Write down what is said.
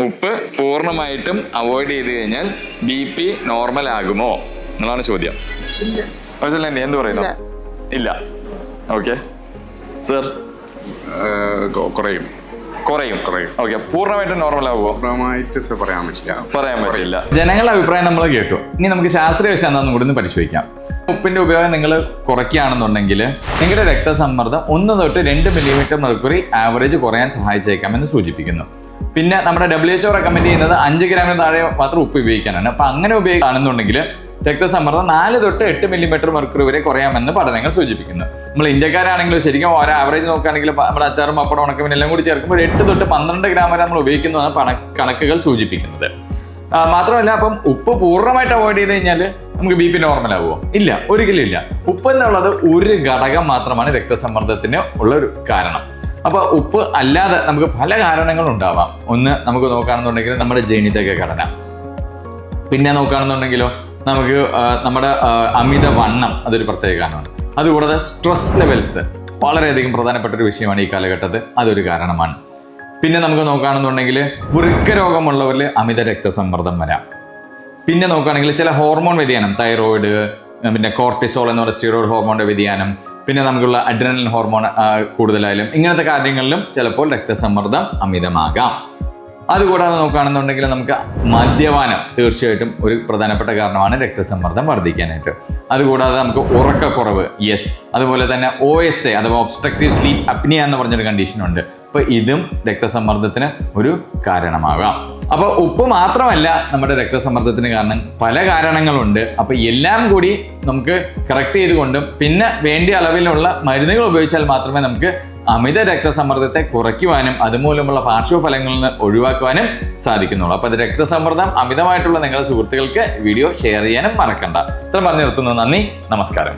ഉപ്പ് പൂർണ്ണമായിട്ടും അവോയ്ഡ് ചെയ്ത് കഴിഞ്ഞാൽ BP നോർമൽ ആകുമോ എന്നുള്ളതാണ് ചോദ്യം. എന്ത് പറയുന്നു? ഇല്ല. Okay sir. കുറയും. ഓക്കെ, പൂർണ്ണമായിട്ടും നോർമൽ ആകുമോ? പറയാൻ പറ്റില്ല. ജനങ്ങളുടെ അഭിപ്രായം നമ്മൾ കേട്ടു. ഇനി നമുക്ക് ശാസ്ത്രീയ വശം എന്താണെന്നും കൂടി ഒന്ന് പരിശോധിക്കാം. ഉപ്പിന്റെ ഉപയോഗം നിങ്ങൾ കുറയ്ക്കുകയാണെന്നുണ്ടെങ്കിൽ നിങ്ങളുടെ രക്തസമ്മർദ്ദം 1 തൊട്ട് 2 മില്ലിമീറ്റർ മെർക്കുറി ആവറേജ് കുറയാൻ സഹായിച്ചേക്കാമെന്ന് സൂചിപ്പിക്കുന്നു. പിന്നെ നമ്മുടെ WHO റെക്കമെൻഡ് ചെയ്യുന്നത് 5 ഗ്രാമിന് താഴെ മാത്രം ഉപ്പ് ഉപയോഗിക്കാനാണ്. അപ്പൊ അങ്ങനെ ഉപയോഗിക്കുകയാണെന്നുണ്ടെങ്കിൽ രക്തസമ്മർദ്ദം 4 തൊട്ട് 8 മില്ലിമീറ്റർ മെർക്കുറി വരെ കുറയാമെന്ന് പഠനങ്ങൾ സൂചിപ്പിക്കുന്നു. നമ്മൾ ഇന്ത്യക്കാരാണെങ്കിലും ശരിക്കും ഒരു ആവറേജ് നോക്കുകയാണെങ്കിൽ നമ്മുടെ അച്ചാറും പപ്പടം ഉണക്കമീൻ എല്ലാം കൂടി ചേർക്കുമ്പോൾ 8 തൊട്ട് 12 ഗ്രാം വരെ നമ്മൾ ഉപയോഗിക്കുന്നതാണ് കണക്കുകൾ സൂചിപ്പിക്കുന്നത്. മാത്രമല്ല, അപ്പം ഉപ്പ് പൂർണ്ണമായിട്ട് അവോയ്ഡ് ചെയ്ത് കഴിഞ്ഞാൽ നമുക്ക് BP നോർമൽ ആവുമോ? ഇല്ല, ഒരിക്കലും ഇല്ല. ഉപ്പ് എന്നുള്ളത് ഒരു ഘടകം മാത്രമാണ് രക്തസമ്മർദ്ദത്തിന് ഉള്ള ഒരു കാരണം. അപ്പൊ ഉപ്പ് അല്ലാതെ നമുക്ക് പല കാരണങ്ങളും ഉണ്ടാവാം. ഒന്ന് നമുക്ക് നോക്കുകയാണെന്നുണ്ടെങ്കിൽ നമ്മുടെ ജനിതക ഘടന. പിന്നെ നോക്കുകയാണെന്നുണ്ടെങ്കിലോ നമുക്ക് നമ്മുടെ അമിതവണ്ണം, അതൊരു പ്രത്യേക കാരണമാണ്. അതുകൂടാതെ സ്ട്രെസ് ലെവൽസ് വളരെയധികം പ്രധാനപ്പെട്ട ഒരു വിഷയമാണ് ഈ കാലഘട്ടത്തിൽ, അതൊരു കാരണമാണ്. പിന്നെ നമുക്ക് നോക്കുകയാണെന്നുണ്ടെങ്കിൽ വൃക്ക രോഗമുള്ളവരിൽ അമിത രക്തസമ്മർദ്ദം വരാം. പിന്നെ നോക്കുകയാണെങ്കിൽ ചില ഹോർമോൺ വ്യതിയാനം, തൈറോയിഡ്, പിന്നെ കോർട്ടിസോൾ എന്ന് പറയുന്ന സ്റ്റീറോയിഡ് ഹോർമോണിന്റെ വ്യതിയാനം, പിന്നെ നമുക്കുള്ള അഡ്രിനലിൻ ഹോർമോൺ കൂടുതലായാലും ഇങ്ങനത്തെ കാര്യങ്ങളിലും ചിലപ്പോൾ രക്തസമ്മർദ്ദം അമിതമാകാം. അതുകൂടാതെ നോക്കുകയാണെന്നുണ്ടെങ്കിൽ നമുക്ക് മദ്യപാനം തീർച്ചയായിട്ടും ഒരു പ്രധാനപ്പെട്ട കാരണമാണ് രക്തസമ്മർദ്ദം വർദ്ധിക്കാനായിട്ട്. അതുകൂടാതെ നമുക്ക് ഉറക്കക്കുറവ്, അതുപോലെ തന്നെ OSA അഥവാ ഒബ്സ്ട്രക്റ്റീവ് സ്ലീപ്പ് അപ്നിയ എന്ന് പറഞ്ഞൊരു കണ്ടീഷൻ ഉണ്ട്. അപ്പൊ ഇതും രക്തസമ്മർദ്ദത്തിന് ഒരു കാരണമാകാം. അപ്പൊ ഉപ്പ് മാത്രമല്ല നമ്മുടെ രക്തസമ്മർദ്ദത്തിന് കാരണം, പല കാരണങ്ങളുണ്ട്. അപ്പൊ എല്ലാം കൂടി നമുക്ക് കറക്റ്റ് ചെയ്തുകൊണ്ടും പിന്നെ വേണ്ടിയ അളവിലുള്ള മരുന്നുകൾ ഉപയോഗിച്ചാൽ മാത്രമേ നമുക്ക് അമിത രക്തസമ്മർദ്ദത്തെ കുറയ്ക്കുവാനും അതുമൂലമുള്ള പാർശ്വഫലങ്ങളിൽ നിന്ന് ഒഴിവാക്കുവാനും സാധിക്കുന്നുള്ളൂ. അപ്പൊ അത് രക്തസമ്മർദ്ദം അമിതമായിട്ടുള്ള നിങ്ങളുടെ സുഹൃത്തുക്കൾക്ക് വീഡിയോ ഷെയർ ചെയ്യാനും മറക്കണ്ട. ഇത്ര പറഞ്ഞു നിർത്തുന്നു. നന്ദി, നമസ്കാരം.